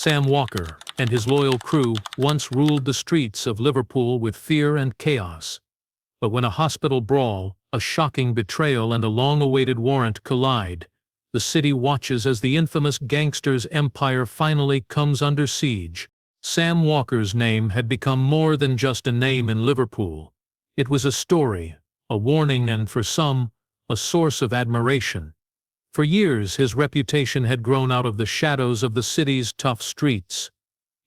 Sam Walker and his loyal crew once ruled the streets of Liverpool with fear and chaos. But when a hospital brawl, a shocking betrayal and a long-awaited warrant collide, the city watches as the infamous Gangsters' empire finally comes under siege. Sam Walker's name had become more than just a name in Liverpool. It was a story, a warning, and for some, a source of admiration. For years his reputation had grown out of the shadows of the city's tough streets.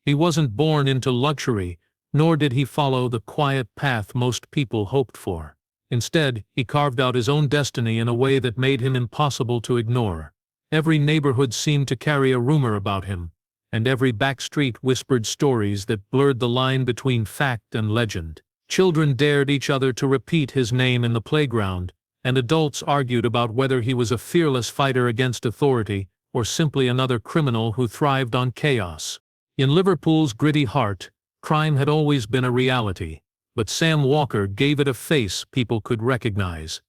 He wasn't born into luxury, nor did he follow the quiet path most people hoped for. Instead, he carved out his own destiny in a way that made him impossible to ignore. Every neighborhood seemed to carry a rumor about him, and every back street whispered stories that blurred the line between fact and legend. Children dared each other to repeat his name in the playground, and adults argued about whether he was a fearless fighter against authority or simply another criminal who thrived on chaos. In Liverpool's gritty heart, crime had always been a reality, but Sam Walker gave it a face people could recognize.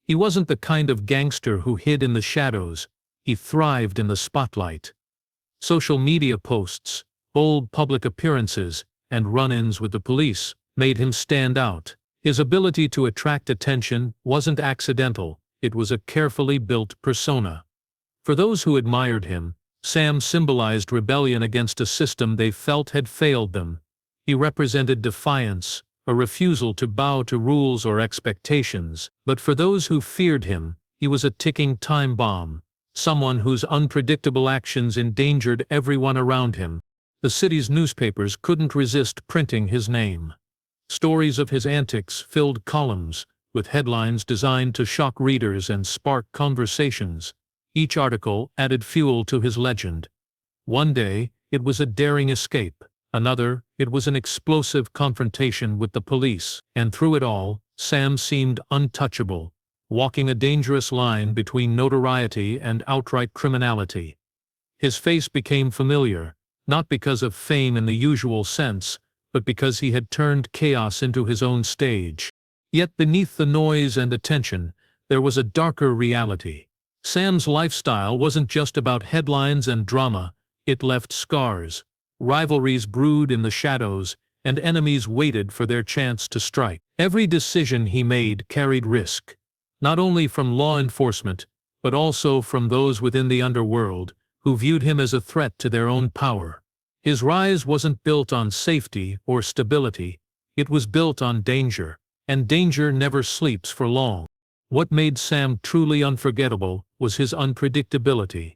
He wasn't the kind of gangster who hid in the shadows, he thrived in the spotlight. Social media posts, bold public appearances, and run-ins with the police made him stand out. His ability to attract attention wasn't accidental, it was a carefully built persona. For those who admired him, Sam symbolized rebellion against a system they felt had failed them. He represented defiance, a refusal to bow to rules or expectations. But for those who feared him, he was a ticking time bomb, someone whose unpredictable actions endangered everyone around him. The city's newspapers couldn't resist printing his name. Stories of his antics filled columns, with headlines designed to shock readers and spark conversations. Each article added fuel to his legend. One day, it was a daring escape. Another, it was an explosive confrontation with the police. And through it all, Sam seemed untouchable, walking a dangerous line between notoriety and outright criminality. His face became familiar, not because of fame in the usual sense, but because he had turned chaos into his own stage. Yet beneath the noise and attention, there was a darker reality. Sam's lifestyle wasn't just about headlines and drama, it left scars. Rivalries brewed in the shadows, and enemies waited for their chance to strike. Every decision he made carried risk, not only from law enforcement, but also from those within the underworld, who viewed him as a threat to their own power. His rise wasn't built on safety or stability, it was built on danger, and danger never sleeps for long. What made Sam truly unforgettable was his unpredictability.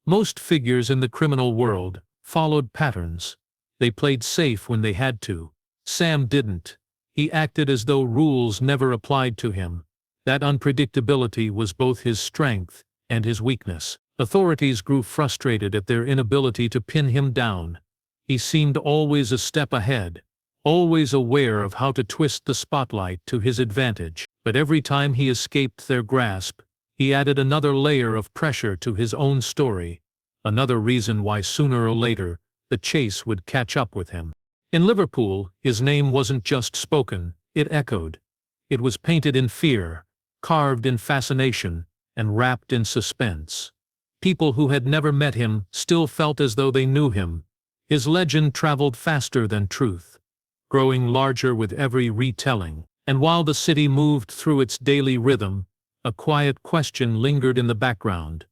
Most figures in the criminal world followed patterns. They played safe when they had to. Sam didn't. He acted as though rules never applied to him. That unpredictability was both his strength and his weakness. Authorities grew frustrated at their inability to pin him down. He seemed always a step ahead, always aware of how to twist the spotlight to his advantage. But every time he escaped their grasp, he added another layer of pressure to his own story, another reason why sooner or later the chase would catch up with him. In Liverpool, his name wasn't just spoken, it echoed. It was painted in fear, carved in fascination, and wrapped in suspense. People who had never met him still felt as though they knew him. His legend traveled faster than truth, growing larger with every retelling. And while the city moved through its daily rhythm, a quiet question lingered in the background.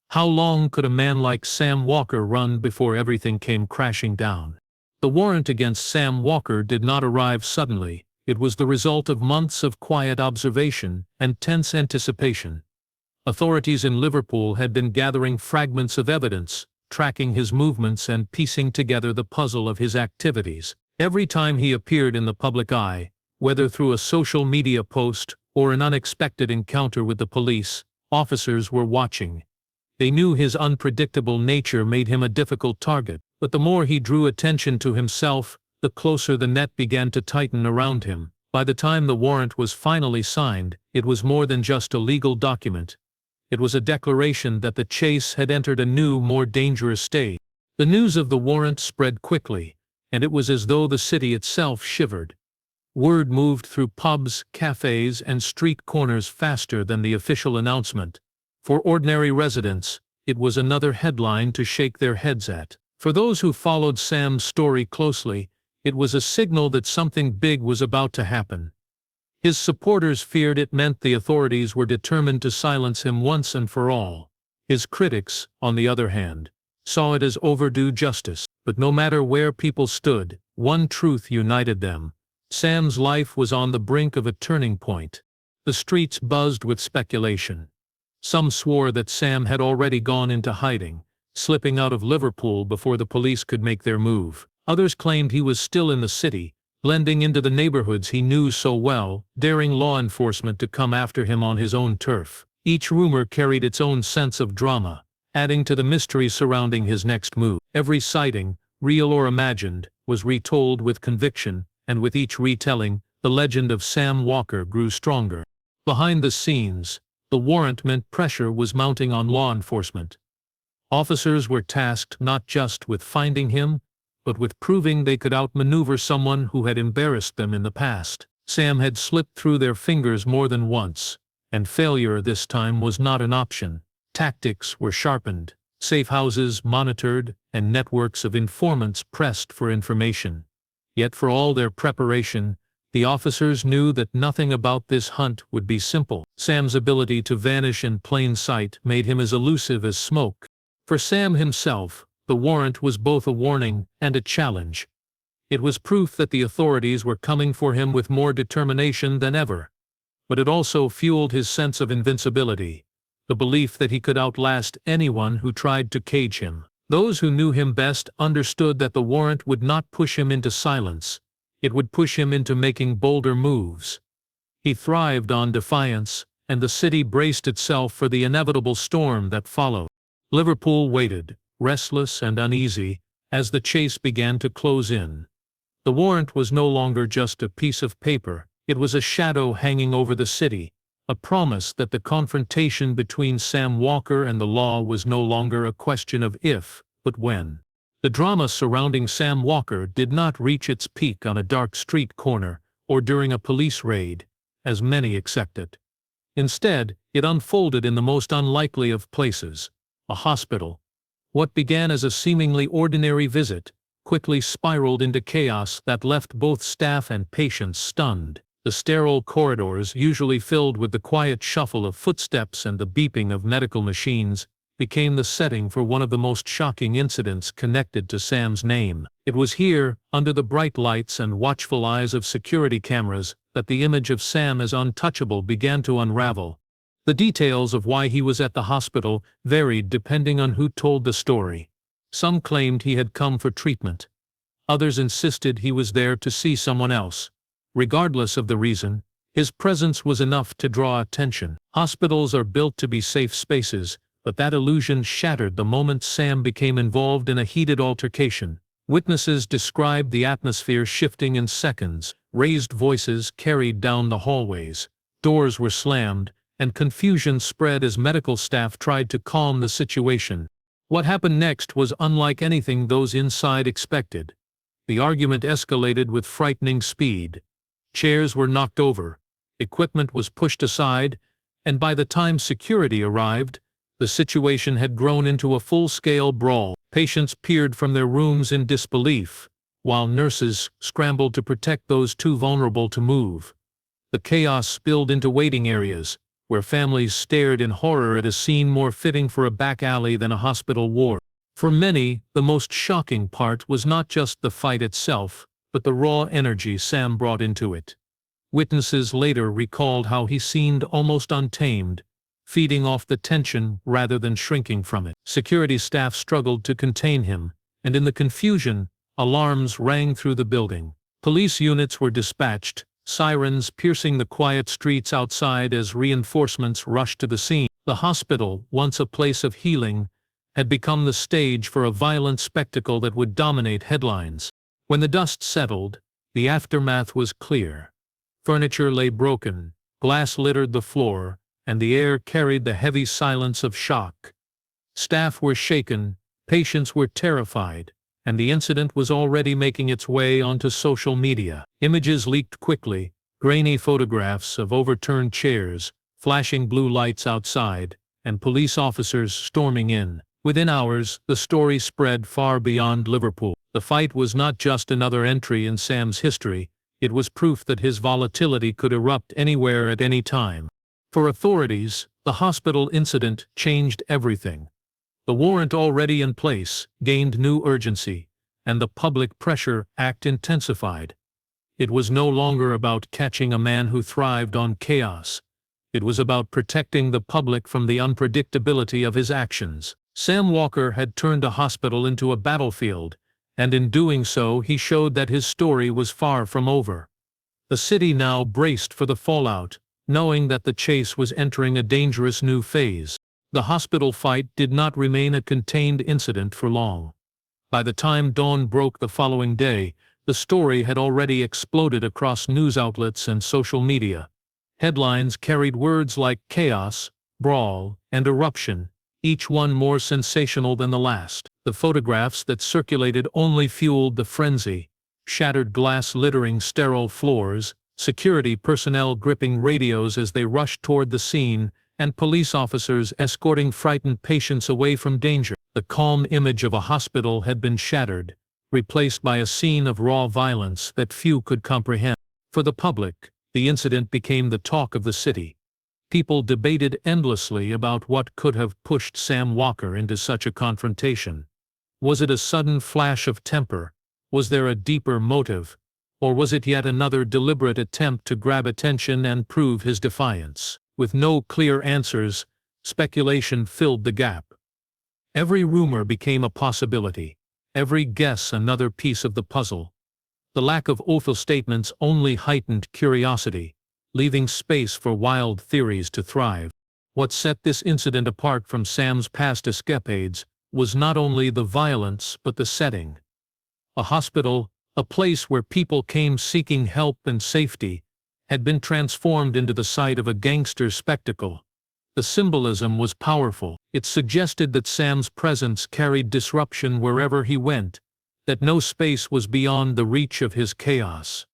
How long could a man like Sam Walker run before everything came crashing down? The warrant against Sam Walker did not arrive suddenly. It was the result of months of quiet observation and tense anticipation. Authorities in Liverpool had been gathering fragments of evidence, tracking his movements and piecing together the puzzle of his activities. Every time he appeared in the public eye, whether through a social media post or an unexpected encounter with the police, officers were watching. They knew his unpredictable nature made him a difficult target, but the more he drew attention to himself, the closer the net began to tighten around him. By the time the warrant was finally signed, it was more than just a legal document. It was a declaration that the chase had entered a new, more dangerous stage. The news of the warrant spread quickly, and it was as though the city itself shivered. Word moved through pubs, cafes, and street corners faster than the official announcement. For ordinary residents, it was another headline to shake their heads at. For those who followed Sam's story closely, it was a signal that something big was about to happen. His supporters feared it meant the authorities were determined to silence him once and for all. His critics, on the other hand, saw it as overdue justice. But no matter where people stood, one truth united them. Sam's life was on the brink of a turning point. The streets buzzed with speculation. Some swore that Sam had already gone into hiding, slipping out of Liverpool before the police could make their move. Others claimed he was still in the city, blending into the neighborhoods he knew so well, daring law enforcement to come after him on his own turf. Each rumor carried its own sense of drama, adding to the mystery surrounding his next move. Every sighting, real or imagined, was retold with conviction, and with each retelling, the legend of Sam Walker grew stronger. Behind the scenes, the warrant meant pressure was mounting on law enforcement. Officers were tasked not just with finding him, but with proving they could outmaneuver someone who had embarrassed them in the past. Sam had slipped through their fingers more than once, and failure this time was not an option. Tactics were sharpened, safe houses monitored, and networks of informants pressed for information. Yet for all their preparation, the officers knew that nothing about this hunt would be simple. Sam's ability to vanish in plain sight made him as elusive as smoke. For Sam himself, the warrant was both a warning and a challenge. It was proof that the authorities were coming for him with more determination than ever. But it also fueled his sense of invincibility, the belief that he could outlast anyone who tried to cage him. Those who knew him best understood that the warrant would not push him into silence. It would push him into making bolder moves. He thrived on defiance, and the city braced itself for the inevitable storm that followed. Liverpool waited, restless and uneasy, as the chase began to close in. The warrant was no longer just a piece of paper, it was a shadow hanging over the city, a promise that the confrontation between Sam Walker and the law was no longer a question of if, but when. The drama surrounding Sam Walker did not reach its peak on a dark street corner or during a police raid, as many accepted. Instead, it unfolded in the most unlikely of places, a hospital. What began as a seemingly ordinary visit quickly spiraled into chaos that left both staff and patients stunned. The sterile corridors, usually filled with the quiet shuffle of footsteps and the beeping of medical machines, became the setting for one of the most shocking incidents connected to Sam's name. It was here, under the bright lights and watchful eyes of security cameras, that the image of Sam as untouchable began to unravel. The details of why he was at the hospital varied depending on who told the story. Some claimed he had come for treatment. Others insisted he was there to see someone else. Regardless of the reason, his presence was enough to draw attention. Hospitals are built to be safe spaces, but that illusion shattered the moment Sam became involved in a heated altercation. Witnesses described the atmosphere shifting in seconds, raised voices carried down the hallways, doors were slammed, and confusion spread as medical staff tried to calm the situation. What happened next was unlike anything those inside expected. The argument escalated with frightening speed. Chairs were knocked over, equipment was pushed aside, and by the time security arrived, the situation had grown into a full-scale brawl. Patients peered from their rooms in disbelief, while nurses scrambled to protect those too vulnerable to move. The chaos spilled into waiting areas, where families stared in horror at a scene more fitting for a back alley than a hospital ward. For many, the most shocking part was not just the fight itself, but the raw energy Sam brought into it. Witnesses later recalled how he seemed almost untamed, feeding off the tension rather than shrinking from it. Security staff struggled to contain him, and in the confusion, alarms rang through the building. Police units were dispatched, sirens piercing the quiet streets outside as reinforcements rushed to the scene. The hospital, once a place of healing, had become the stage for a violent spectacle that would dominate headlines. When the dust settled, the aftermath was clear. Furniture lay broken, glass littered the floor, and the air carried the heavy silence of shock. Staff were shaken, patients were terrified, and the incident was already making its way onto social media. Images leaked quickly, grainy photographs of overturned chairs, flashing blue lights outside, and police officers storming in. Within hours, the story spread far beyond Liverpool. The fight was not just another entry in Sam's history, it was proof that his volatility could erupt anywhere at any time. For authorities, the hospital incident changed everything. The warrant already in place gained new urgency, and the public pressure act intensified. It was no longer about catching a man who thrived on chaos. It was about protecting the public from the unpredictability of his actions. Sam Walker had turned a hospital into a battlefield, and in doing so he showed that his story was far from over. The city now braced for the fallout, knowing that the chase was entering a dangerous new phase. The hospital fight did not remain a contained incident for long. By the time dawn broke the following day, the story had already exploded across news outlets and social media. Headlines carried words like chaos, brawl, and eruption, each one more sensational than the last. The photographs that circulated only fueled the frenzy: shattered glass littering sterile floors, security personnel gripping radios as they rushed toward the scene, and police officers escorting frightened patients away from danger. The calm image of a hospital had been shattered, replaced by a scene of raw violence that few could comprehend. For the public, the incident became the talk of the city. People debated endlessly about what could have pushed Sam Walker into such a confrontation. Was it a sudden flash of temper? Was there a deeper motive? Or was it yet another deliberate attempt to grab attention and prove his defiance? With no clear answers, speculation filled the gap. Every rumor became a possibility, every guess another piece of the puzzle. The lack of official statements only heightened curiosity, leaving space for wild theories to thrive. What set this incident apart from Sam's past escapades was not only the violence but the setting. A hospital, a place where people came seeking help and safety, had been transformed into the site of a gangster spectacle. The symbolism was powerful. It suggested that Sam's presence carried disruption wherever he went, that no space was beyond the reach of his chaos.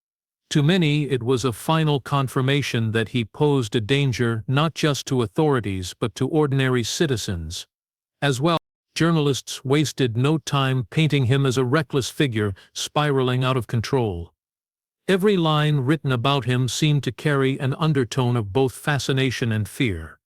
To many, it was a final confirmation that he posed a danger not just to authorities but to ordinary citizens as well. Journalists wasted no time painting him as a reckless figure spiraling out of control. Every line written about him seemed to carry an undertone of both fascination and fear.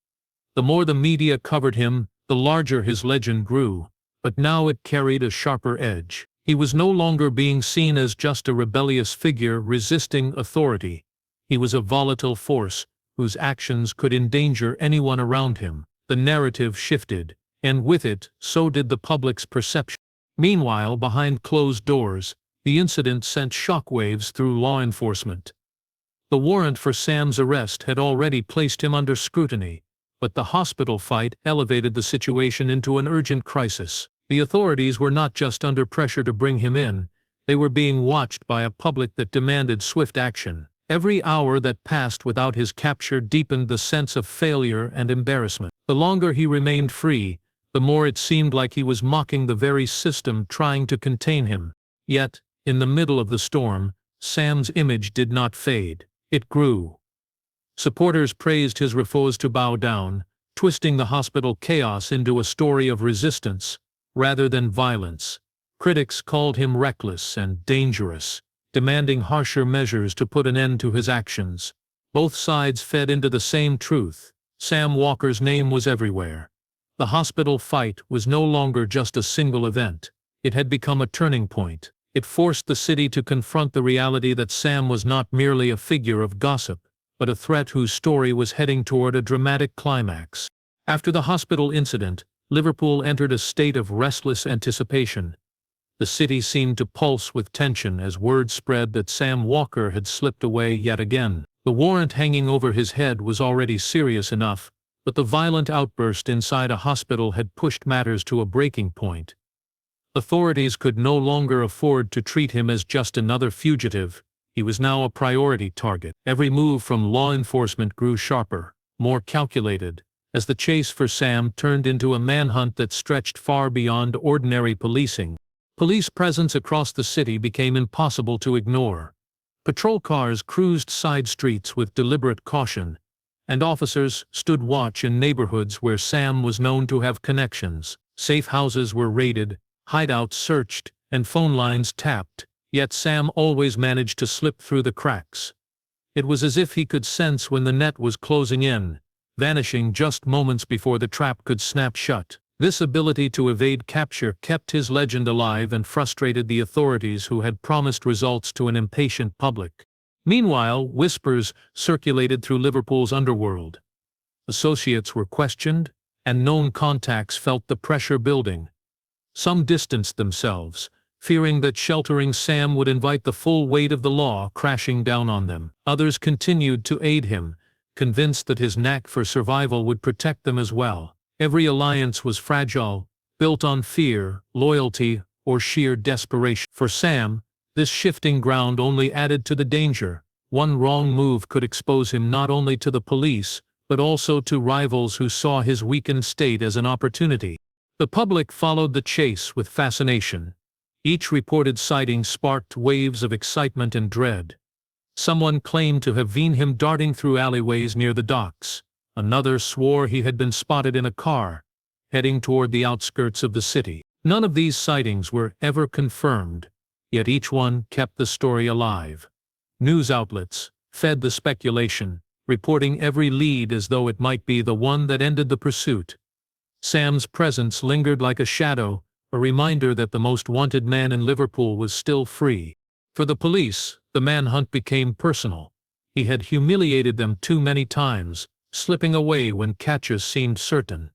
The more the media covered him, the larger his legend grew, but now it carried a sharper edge. He was no longer being seen as just a rebellious figure resisting authority. He was a volatile force whose actions could endanger anyone around him. The narrative shifted, and with it, so did the public's perception. Meanwhile, behind closed doors, the incident sent shockwaves through law enforcement. The warrant for Sam's arrest had already placed him under scrutiny, but the hospital fight elevated the situation into an urgent crisis. The authorities were not just under pressure to bring him in, they were being watched by a public that demanded swift action. Every hour that passed without his capture deepened the sense of failure and embarrassment. The longer he remained free, the more it seemed like he was mocking the very system trying to contain him. Yet, in the middle of the storm, Sam's image did not fade. It grew. Supporters praised his refusal to bow down, twisting the hospital chaos into a story of resistance rather than violence. Critics called him reckless and dangerous, demanding harsher measures to put an end to his actions. Both sides fed into the same truth. Sam Walker's name was everywhere. The hospital fight was no longer just a single event. It had become a turning point. It forced the city to confront the reality that Sam was not merely a figure of gossip, but a threat whose story was heading toward a dramatic climax. After the hospital incident, Liverpool entered a state of restless anticipation. The city seemed to pulse with tension as word spread that Sam Walker had slipped away yet again. The warrant hanging over his head was already serious enough, but the violent outburst inside a hospital had pushed matters to a breaking point. Authorities could no longer afford to treat him as just another fugitive. He was now a priority target. Every move from law enforcement grew sharper, more calculated, as the chase for Sam turned into a manhunt that stretched far beyond ordinary policing. Police presence across the city became impossible to ignore. Patrol cars cruised side streets with deliberate caution, and officers stood watch in neighborhoods where Sam was known to have connections. Safe houses were raided, hideouts searched, and phone lines tapped, yet Sam always managed to slip through the cracks. It was as if he could sense when the net was closing in, vanishing just moments before the trap could snap shut. This ability to evade capture kept his legend alive and frustrated the authorities who had promised results to an impatient public. Meanwhile, whispers circulated through Liverpool's underworld. Associates were questioned, and known contacts felt the pressure building. Some distanced themselves, fearing that sheltering Sam would invite the full weight of the law crashing down on them. Others continued to aid him, convinced that his knack for survival would protect them as well. Every alliance was fragile, built on fear, loyalty, or sheer desperation. For Sam, this shifting ground only added to the danger. One wrong move could expose him not only to the police, but also to rivals who saw his weakened state as an opportunity. The public followed the chase with fascination. Each reported sighting sparked waves of excitement and dread. Someone claimed to have seen him darting through alleyways near the docks. Another swore he had been spotted in a car, heading toward the outskirts of the city. None of these sightings were ever confirmed, yet each one kept the story alive. News outlets fed the speculation, reporting every lead as though it might be the one that ended the pursuit. Sam's presence lingered like a shadow, a reminder that the most wanted man in Liverpool was still free. For the police, the manhunt became personal. He had humiliated them too many times, slipping away when catches seemed certain.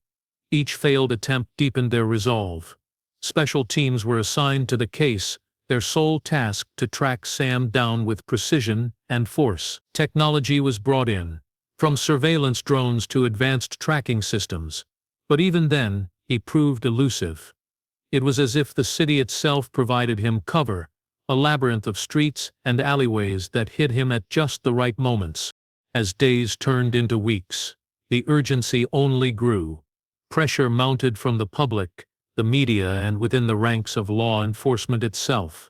Each failed attempt deepened their resolve. Special teams were assigned to the case, their sole task to track Sam down with precision and force. Technology was brought in, from surveillance drones to advanced tracking systems. But even then, he proved elusive. It was as if the city itself provided him cover, a labyrinth of streets and alleyways that hid him at just the right moments. As days turned into weeks, the urgency only grew. Pressure mounted from the public, the media, and within the ranks of law enforcement itself.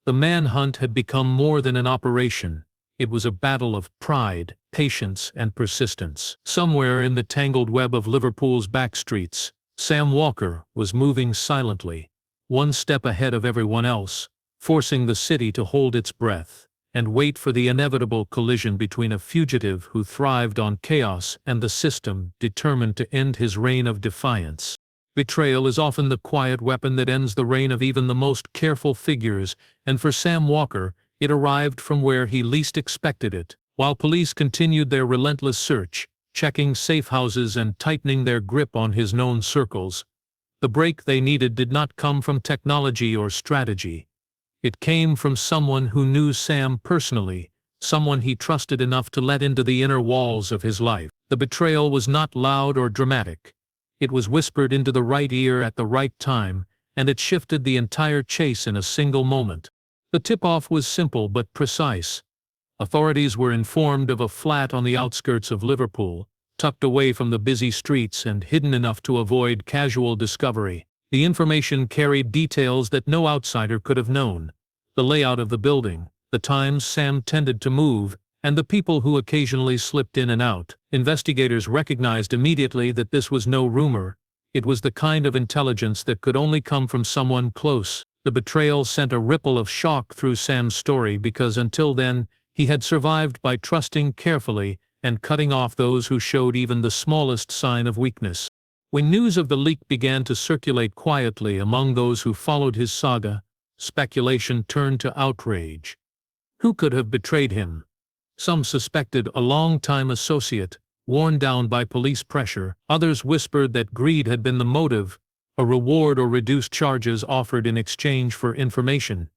The manhunt had become more than an operation. It was a battle of pride, patience, and persistence. Somewhere in the tangled web of Liverpool's backstreets, Sam Walker was moving silently, one step ahead of everyone else, forcing the city to hold its breath and wait for the inevitable collision between a fugitive who thrived on chaos and the system determined to end his reign of defiance. Betrayal is often the quiet weapon that ends the reign of even the most careful figures, and for Sam Walker, it arrived from where he least expected it. While police continued their relentless search, checking safe houses and tightening their grip on his known circles, the break they needed did not come from technology or strategy. It came from someone who knew Sam personally, someone he trusted enough to let into the inner walls of his life. The betrayal was not loud or dramatic. It was whispered into the right ear at the right time, and it shifted the entire chase in a single moment. The tip-off was simple but precise. Authorities were informed of a flat on the outskirts of Liverpool, tucked away from the busy streets and hidden enough to avoid casual discovery. The information carried details that no outsider could have known: the layout of the building, the times Sam tended to move, and the people who occasionally slipped in and out. Investigators recognized immediately that this was no rumor. It was the kind of intelligence that could only come from someone close. The betrayal sent a ripple of shock through Sam's story because until then, he had survived by trusting carefully and cutting off those who showed even the smallest sign of weakness. When news of the leak began to circulate quietly among those who followed his saga, speculation turned to outrage. Who could have betrayed him? Some suspected a long-time associate, worn down by police pressure. Others whispered that greed had been the motive, a reward or reduced charges offered in exchange for information.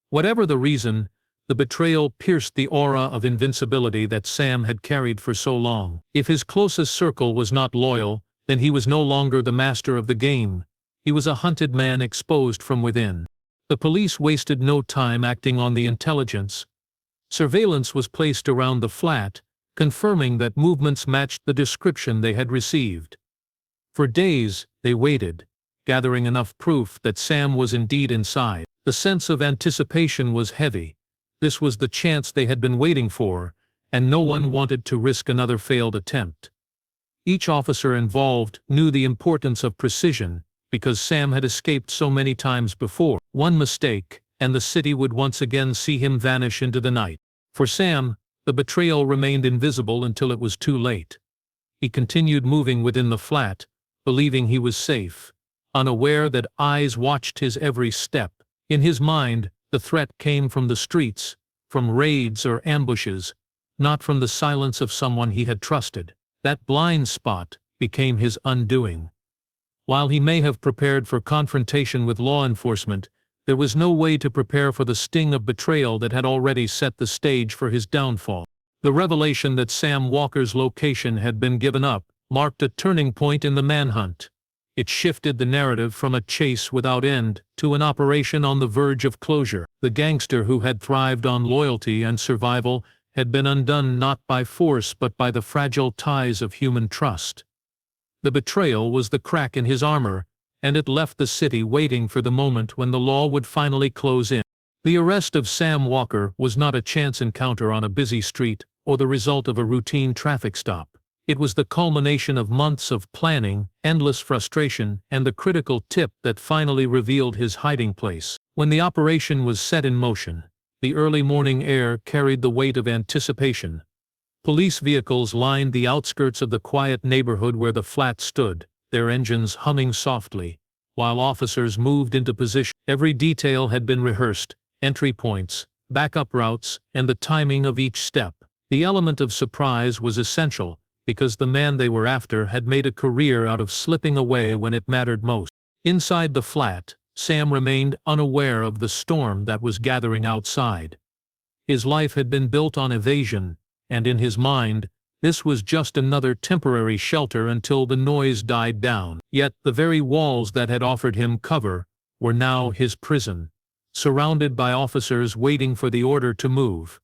Whatever the reason, the betrayal pierced the aura of invincibility that Sam had carried for so long. If his closest circle was not loyal, then he was no longer the master of the game. He was a hunted man exposed from within. The police wasted no time acting on the intelligence. Surveillance was placed around the flat, confirming that movements matched the description they had received. For days, they waited, gathering enough proof that Sam was indeed inside. The sense of anticipation was heavy. This was the chance they had been waiting for, and no one wanted to risk another failed attempt. Each officer involved knew the importance of precision, because Sam had escaped so many times before. One mistake, and the city would once again see him vanish into the night. For Sam, the betrayal remained invisible until it was too late. He continued moving within the flat, believing he was safe, unaware that eyes watched his every step. In his mind, the threat came from the streets, from raids or ambushes, not from the silence of someone he had trusted. That blind spot became his undoing. While he may have prepared for confrontation with law enforcement, there was no way to prepare for the sting of betrayal that had already set the stage for his downfall. The revelation that Sam Walker's location had been given up marked a turning point in the manhunt. It shifted the narrative from a chase without end to an operation on the verge of closure. The gangster who had thrived on loyalty and survival had been undone not by force but by the fragile ties of human trust. The betrayal was the crack in his armor, and it left the city waiting for the moment when the law would finally close in. The arrest of Sam Walker was not a chance encounter on a busy street or the result of a routine traffic stop. It was the culmination of months of planning, endless frustration, and the critical tip that finally revealed his hiding place. When the operation was set in motion, the early morning air carried the weight of anticipation. Police vehicles lined the outskirts of the quiet neighborhood where the flat stood, their engines humming softly, while officers moved into position. Every detail had been rehearsed: entry points, backup routes, and the timing of each step. The element of surprise was essential, because the man they were after had made a career out of slipping away when it mattered most. Inside the flat, Sam remained unaware of the storm that was gathering outside. His life had been built on evasion, and in his mind, this was just another temporary shelter until the noise died down. Yet the very walls that had offered him cover were now his prison, surrounded by officers waiting for the order to move.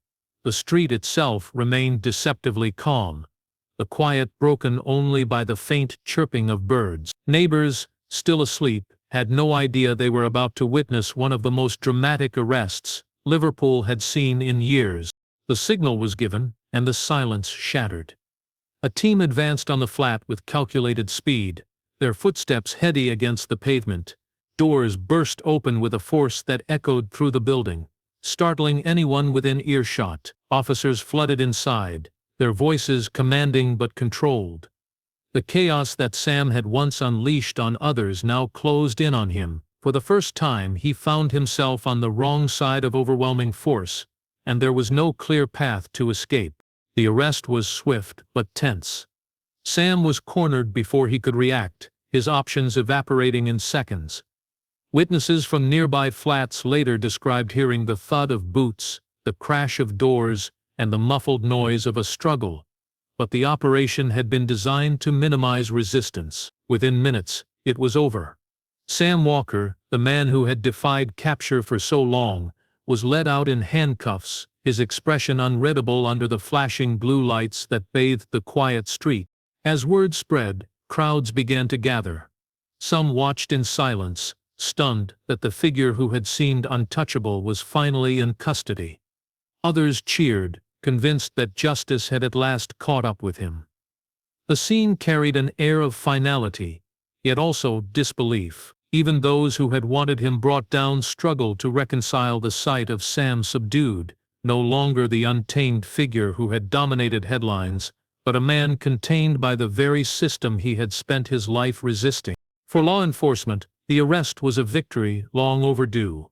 The street itself remained deceptively calm, the quiet broken only by the faint chirping of birds. Neighbors, still asleep, had no idea they were about to witness one of the most dramatic arrests Liverpool had seen in years. The signal was given, and the silence shattered. A team advanced on the flat with calculated speed, their footsteps heady against the pavement. Doors burst open with a force that echoed through the building, startling anyone within earshot. Officers flooded inside, their voices commanding but controlled. The chaos that Sam had once unleashed on others now closed in on him. For the first time he found himself on the wrong side of overwhelming force, and there was no clear path to escape. The arrest was swift but tense. Sam was cornered before he could react, his options evaporating in seconds. Witnesses from nearby flats later described hearing the thud of boots, the crash of doors, and the muffled noise of a struggle. But the operation had been designed to minimize resistance. Within minutes, it was over. Sam Walker, the man who had defied capture for so long, was led out in handcuffs, his expression unreadable under the flashing blue lights that bathed the quiet street. As word spread, crowds began to gather. Some watched in silence, stunned that the figure who had seemed untouchable was finally in custody. Others cheered, convinced that justice had at last caught up with him. The scene carried an air of finality, yet also disbelief. Even those who had wanted him brought down struggled to reconcile the sight of Sam subdued, no longer the untamed figure who had dominated headlines, but a man contained by the very system he had spent his life resisting. For law enforcement, the arrest was a victory long overdue.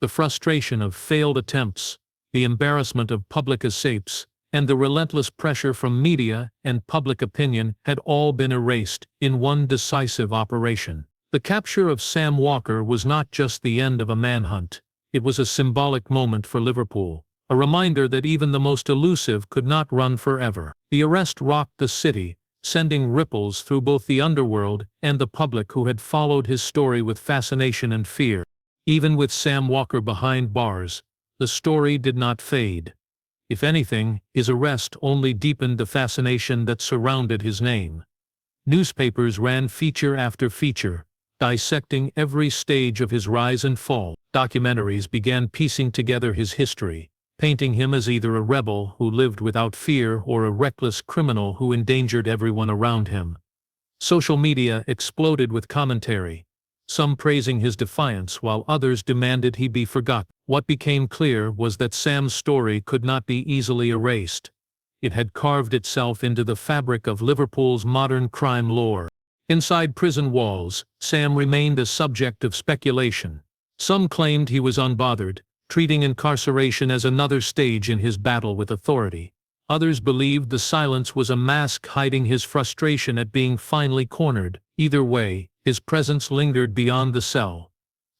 The frustration of failed attempts, the embarrassment of public escapes, and the relentless pressure from media and public opinion had all been erased in one decisive operation. The capture of Sam Walker was not just the end of a manhunt, it was a symbolic moment for Liverpool, a reminder that even the most elusive could not run forever. The arrest rocked the city, sending ripples through both the underworld and the public who had followed his story with fascination and fear. Even with Sam Walker behind bars, the story did not fade. If anything, his arrest only deepened the fascination that surrounded his name. Newspapers ran feature after feature, dissecting every stage of his rise and fall. Documentaries began piecing together his history, painting him as either a rebel who lived without fear or a reckless criminal who endangered everyone around him. Social media exploded with commentary, some praising his defiance while others demanded he be forgotten. What became clear was that Sam's story could not be easily erased. It had carved itself into the fabric of Liverpool's modern crime lore. Inside prison walls, Sam remained a subject of speculation. Some claimed he was unbothered, treating incarceration as another stage in his battle with authority. Others believed the silence was a mask hiding his frustration at being finally cornered. Either way, his presence lingered beyond the cell.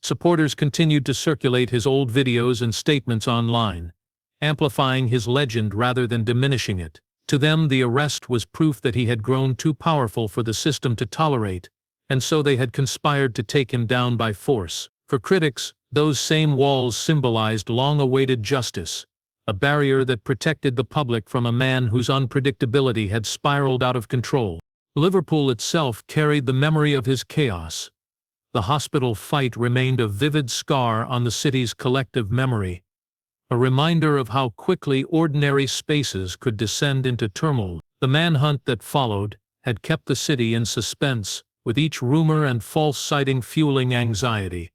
Supporters continued to circulate his old videos and statements online, amplifying his legend rather than diminishing it. To them, the arrest was proof that he had grown too powerful for the system to tolerate, and so they had conspired to take him down by force. For critics, those same walls symbolized long-awaited justice, a barrier that protected the public from a man whose unpredictability had spiraled out of control. Liverpool itself carried the memory of his chaos. The hospital fight remained a vivid scar on the city's collective memory, a reminder of how quickly ordinary spaces could descend into turmoil. The manhunt that followed had kept the city in suspense, with each rumor and false sighting fueling anxiety.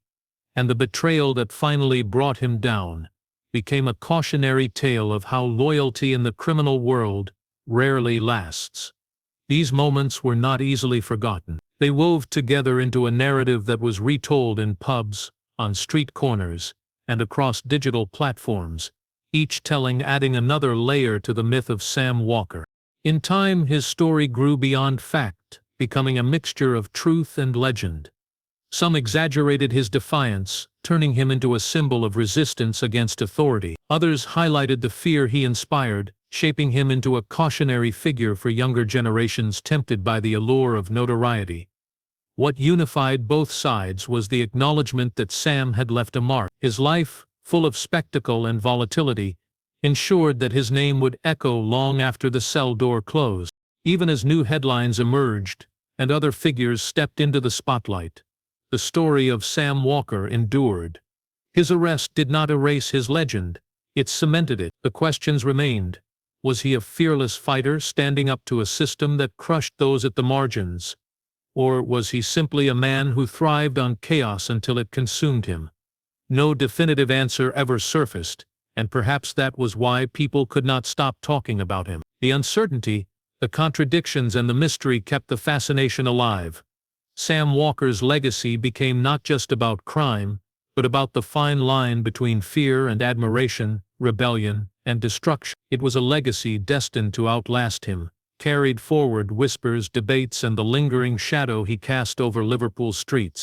And the betrayal that finally brought him down became a cautionary tale of how loyalty in the criminal world rarely lasts. These moments were not easily forgotten. They wove together into a narrative that was retold in pubs, on street corners, and across digital platforms, each telling adding another layer to the myth of Sam Walker. In time, his story grew beyond fact, becoming a mixture of truth and legend. Some exaggerated his defiance, turning him into a symbol of resistance against authority. Others highlighted the fear he inspired, shaping him into a cautionary figure for younger generations tempted by the allure of notoriety. What unified both sides was the acknowledgement that Sam had left a mark. His life, full of spectacle and volatility, ensured that his name would echo long after the cell door closed. Even as new headlines emerged, and other figures stepped into the spotlight, the story of Sam Walker endured. His arrest did not erase his legend, it cemented it. The questions remained. Was he a fearless fighter standing up to a system that crushed those at the margins? Or was he simply a man who thrived on chaos until it consumed him? No definitive answer ever surfaced, and perhaps that was why people could not stop talking about him. The uncertainty, the contradictions, and the mystery kept the fascination alive. Sam Walker's legacy became not just about crime, but about the fine line between fear and admiration, rebellion and destruction. It was a legacy destined to outlast him, carried forward whispers, debates, and the lingering shadow he cast over Liverpool streets.